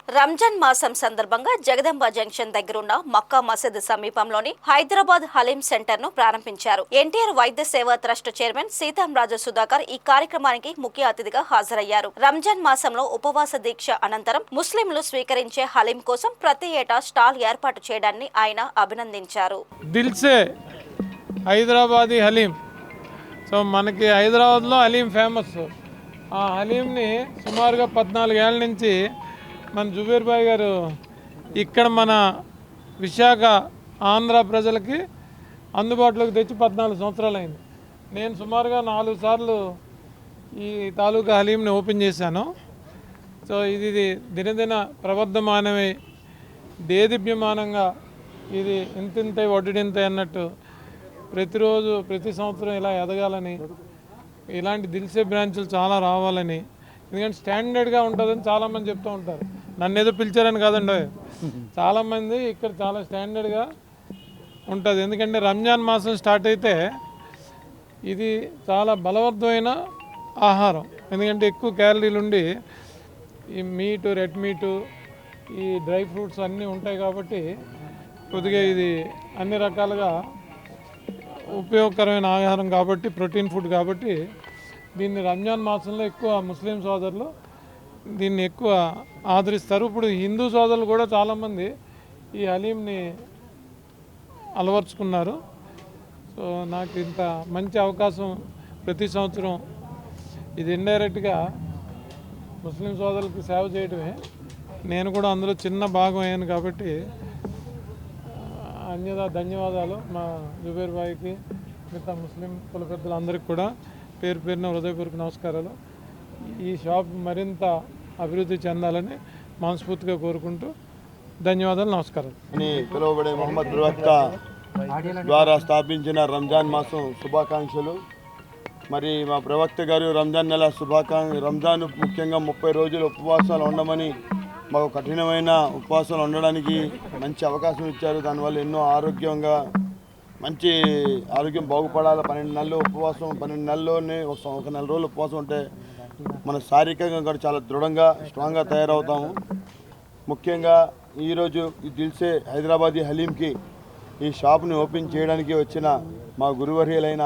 రంజాన్ మాసం సందర్భంగా జగదంబ జంక్షన్ దగ్గరున్న మక్కా మసీద్ సమీపంలోని హైదరాబాద్ హలీం సెంటర్ ను ప్రారంభించారు. ఎన్టీఆర్ వైద్య సేవా ట్రస్ట్ చైర్మన్ సీతాంరాజు సుధాకర్ ఈ కార్యక్రమానికి ముఖ్య అతిథిగా హాజరయ్యారు. రంజాన్ మాసంలో ఉపవాస దీక్ష అనంతరం ముస్లింలు స్వీకరించే హలీం కోసం ప్రతి ఏటా స్టాల్ ఏర్పాటు చేయడాన్ని ఆయన అభినందించారు. దిల్సే హైదరాబాదీ హలీం. సో మనకి హైదరాబాద్లో హలీం ఫేమస్. ఆ హలీంని సుమారుగా 14 ఏళ్ళ నుంచి మన జుబేర్ భాయ్ గారు ఇక్కడ మన విశాఖ ఆంధ్ర ప్రజలకి అందుబాటులోకి తెచ్చి 14 సంవత్సరాలు అయింది. నేను సుమారుగా 4 సార్లు ఈ తాలూకా హలీంని ఓపెన్ చేశాను. సో ఇది దినదిన ప్రబద్ధమానమై దేదీప్యమానంగా ఇది ఇంతింతై వడ్డిడింతై అన్నట్టు ప్రతిరోజు ప్రతి సంవత్సరం ఇలా ఎదగాలని, ఇలాంటి దిల్సే బ్రాంచులు చాలా రావాలని, ఎందుకంటే స్టాండర్డ్గా ఉంటుందని చాలామంది చెప్తూ ఉంటారు. నన్ను ఏదో పిలిచారని కాదండి, చాలామంది ఇక్కడ చాలా స్టాండర్డ్గా ఉంటుంది. ఎందుకంటే రంజాన్ మాసం స్టార్ట్ అయితే ఇది చాలా బలవంతమైన ఆహారం. ఎందుకంటే ఎక్కువ క్యాలరీలు ఉండి ఈ మీటు, రెడ్ మీటు, ఈ డ్రై ఫ్రూట్స్ అన్నీ ఉంటాయి కాబట్టి కొద్దిగా ఇది అన్ని రకాలుగా ఉపయోగకరమైన ఆహారం కాబట్టి, ప్రోటీన్ ఫుడ్ కాబట్టి దీన్ని రంజాన్ మాసంలో ఎక్కువ ముస్లిం సోదరులు దీన్ని ఎక్కువ ఆదరిస్తారు. ఇప్పుడు హిందూ సోదరులు కూడా చాలామంది ఈ హలీంని అలవర్చుకున్నారు. సో నాకు ఇంత మంచి అవకాశం ప్రతి సంవత్సరం ఇది ఇండైరెక్ట్గా ముస్లిం సోదరులకి సేవ చేయడమే. నేను కూడా అందులో చిన్న భాగం అయ్యాను కాబట్టి ధన్యవాదాలు మా జుబేర్ భాయ్కి, మిగతా ముస్లిం కుల పెద్దలందరికీ కూడా పేరు పేరున హృదయపూర్వక నమస్కారాలు. ఈ షాప్ మరింత అభివృద్ధి చెందాలని మనస్ఫూర్తిగా కోరుకుంటూ ధన్యవాదాలు, నమస్కారాలు. అని పిలువబడే మొహమ్మద్ ప్రవక్త ద్వారా స్థాపించిన రంజాన్ మాసం శుభాకాంక్షలు. మరి మా ప్రవక్త గారు రంజాన్ నెల రంజాన్ ముఖ్యంగా 30 రోజులు ఉపవాసాలు ఉండమని, మాకు కఠినమైన ఉపవాసాలు ఉండడానికి మంచి అవకాశం ఇచ్చారు. దానివల్ల ఎన్నో ఆరోగ్యంగా మంచి ఆరోగ్యం బాగుపడాలి. 12 నెలలు ఉపవాసం, 12 నెలల్లోనే ఒక నెల రోజులు ఉపవాసం ఉంటే మన శారీరకంగా కూడా చాలా దృఢంగా స్ట్రాంగ్గా తయారవుతాము. ముఖ్యంగా ఈరోజు ఈ దిల్సే హైదరాబాదీ హలీంకి ఈ షాప్ని ఓపెన్ చేయడానికి వచ్చిన మా గురువర్యులైన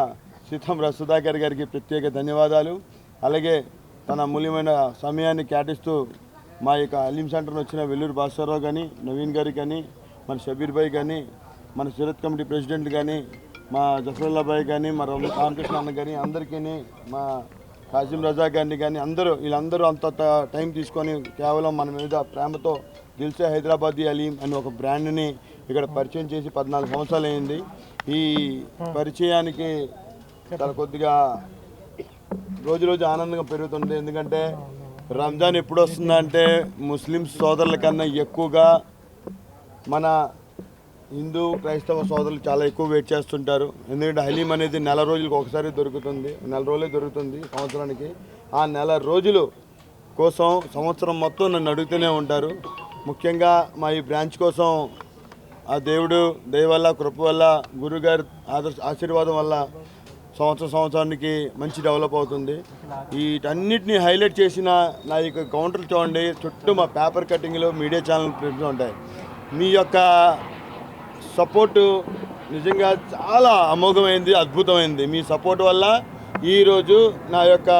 సీతాంరాజు సుధాకర్ గారికి ప్రత్యేక ధన్యవాదాలు. అలాగే తన అమూల్యమైన సమయాన్ని కేటాయిస్తూ మా యొక్క హలీం సెంటర్ని వచ్చిన వెల్లూరు భాస్కర్రావు కానీ, నవీన్ గారికి కానీ, మన షబీర్ భాయ్ కానీ, మన సూరత్ కమిటీ ప్రెసిడెంట్ కానీ, మా జఫరుల్లా భాయ్ కానీ, మా రామకృష్ణ అన్న కానీ, అందరికీ, మా కాసిం రజా గారిని కానీ, వీళ్ళందరూ అంత టైం తీసుకొని కేవలం మన మీద ప్రేమతో దిల్సే హైదరాబాదీ హలీం అని ఒక బ్రాండ్ని ఇక్కడ పరిచయం చేసి 14 సంవత్సరాలు అయింది. ఈ పరిచయానికి చాలా కొద్దిగా రోజు ఆనందంగా పెరుగుతుంది. ఎందుకంటే రంజాన్ ఎప్పుడు వస్తుందంటే ముస్లిం సోదరుల కన్నా ఎక్కువగా మన హిందూ క్రైస్తవ సోదరులు చాలా ఎక్కువ వెయిట్ చేస్తుంటారు. ఎందుకంటే హలీం అనేది నెల రోజులకు ఒకసారి దొరుకుతుంది, నెల రోజులే దొరుకుతుంది సంవత్సరానికి. ఆ నెల రోజులు కోసం సంవత్సరం మొత్తం నన్ను అడుగుతూనే ఉంటారు. ముఖ్యంగా మా ఈ బ్రాంచ్ కోసం ఆ దేవుడు దయ వల్ల, కృప వల్ల, గురుగారి ఆశీర్వాదం వల్ల సంవత్సరానికి మంచి డెవలప్ అవుతుంది. వీటన్నిటిని హైలైట్ చేసిన నా యొక్క కౌంటర్లు చూడండి. చుట్టూ మా పేపర్ కటింగ్లు, మీడియా ఛానల్ ప్రింట్స్ ఉంటాయి. మీ యొక్క సపోర్టు నిజంగా చాలా అమోఘమైంది, అద్భుతమైంది. మీ సపోర్ట్ వల్ల ఈరోజు నా యొక్క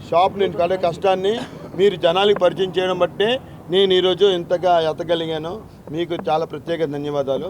షాప్ నేను పడే కష్టాన్ని మీరు జనాలకు పరిచయం చేయడం బట్టే నేను ఈరోజు ఇంతగా ఎత్తగలిగాను. మీకు చాలా ప్రత్యేక ధన్యవాదాలు.